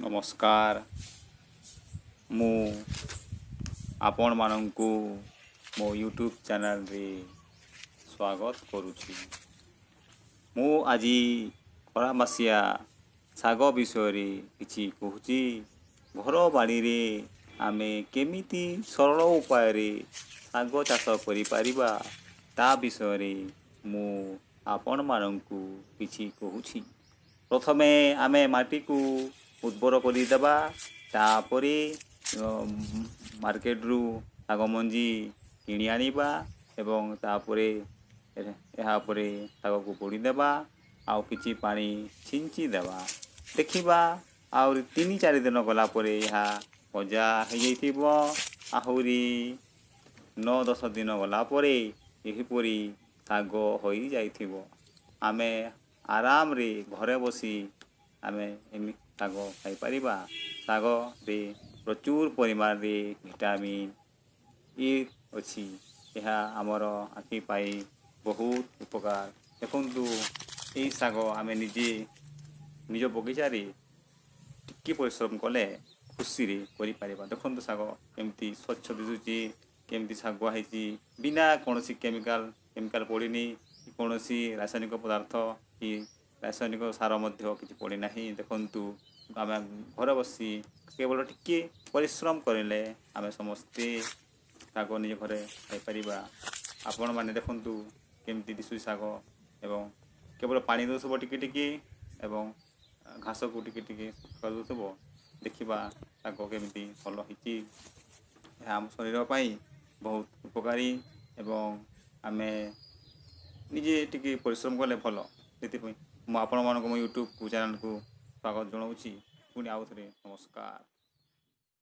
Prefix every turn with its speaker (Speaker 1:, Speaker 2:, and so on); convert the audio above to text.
Speaker 1: ନମସ୍କାର। ମୁଁ ଆପଣମାନଙ୍କୁ ମୋ ୟୁଟ୍ୟୁବ୍ ଚ୍ୟାନେଲରେ ସ୍ୱାଗତ କରୁଛି। ମୁଁ ଆଜି ଖରାମାସିଆ ଶାଗ ବିଷୟରେ କିଛି କହୁଛି। ଘର ବାଡ଼ିରେ ଆମେ କେମିତି ସରଳ ଉପାୟରେ ଶାଗ ଚାଷ କରିପାରିବା ତା ବିଷୟରେ ମୁଁ ଆପଣମାନଙ୍କୁ କିଛି କହୁଛି। ପ୍ରଥମେ ଆମେ ମାଟିକୁ ଉର୍ବର କରିଦେବା। ତାପରେ ମାର୍କେଟରୁ ଶାଗ ମଞ୍ଜି କିଣି ଆଣିବା ଏବଂ ତାପରେ ଏହା ଉପରେ ଶାଗକୁ ପୋଡ଼ିଦେବା, ଆଉ କିଛି ପାଣି ଛିଞ୍ଚି ଦେବା। ଦେଖିବା ଆହୁରି 3-4 ଦିନ ଗଲା ପରେ ଏହା ଗଜା ହୋଇଯାଇଥିବ। ଆହୁରି 9-10 ଦିନ ଗଲା ପରେ ଏହିପରି ଶାଗ ହୋଇଯାଇଥିବ। ଆମେ ଆରାମରେ ଘରେ ବସି ଆମେ ଏମିତି ଶାଗ ଖାଇପାରିବା। ଶାଗରେ ପ୍ରଚୁର ପରିମାଣରେ ଭିଟାମିନ୍ ଇ ଅଛି। ଏହା ଆମର ଆଖି ପାଇଁ ବହୁତ ଉପକାର। ଦେଖନ୍ତୁ, ଏହି ଶାଗ ଆମେ ନିଜ ବଗିଚାରେ ଟିକେ ପରିଶ୍ରମ କଲେ ଖୁସିରେ କରିପାରିବା। ଦେଖନ୍ତୁ ଶାଗ କେମିତି ସ୍ୱଚ୍ଛ ଦିଶୁଛି, କେମିତି ଶାଗୁଆ ହେଇଛି, ବିନା କୌଣସି କେମିକାଲ ପଡ଼ିନି, କୌଣସି ରାସାୟନିକ ପଦାର୍ଥ କି ରାସାୟନିକ ସାର ମଧ୍ୟ କିଛି ପଡ଼ିନାହିଁ। ଦେଖନ୍ତୁ, ଆମେ ଘରେ ବସି କେବଳ ଟିକେ ପରିଶ୍ରମ କରିଲେ ଆମେ ସମସ୍ତେ ଶାଗ ନିଜ ଘରେ ଖାଇପାରିବା। ଆପଣମାନେ ଦେଖନ୍ତୁ କେମିତି ଦିଶୁଛି ଶାଗ, ଏବଂ କେବଳ ପାଣି ଦେଉଥିବ ଟିକେ ଟିକେ ଏବଂ ଘାସକୁ ଟିକେ ଟିକେ କରିଦେଉଥିବ। ଦେଖିବା ଶାଗ କେମିତି ଭଲ ହେଇଛି। ଏହା ଆମ ଶରୀର ପାଇଁ ବହୁତ ଉପକାରୀ ଏବଂ ଆମେ ନିଜେ ଟିକେ ପରିଶ୍ରମ କଲେ ଭଲ। ସେଥିପାଇଁ ମୁଁ ଆପଣମାନଙ୍କୁ ମୋ ୟୁଟ୍ୟୁବ୍ ଚ୍ୟାନେଲକୁ ସ୍ୱାଗତ ଜଣାଉଛି। ପୁଣି ଆଉ ଥରେ ନମସ୍କାର।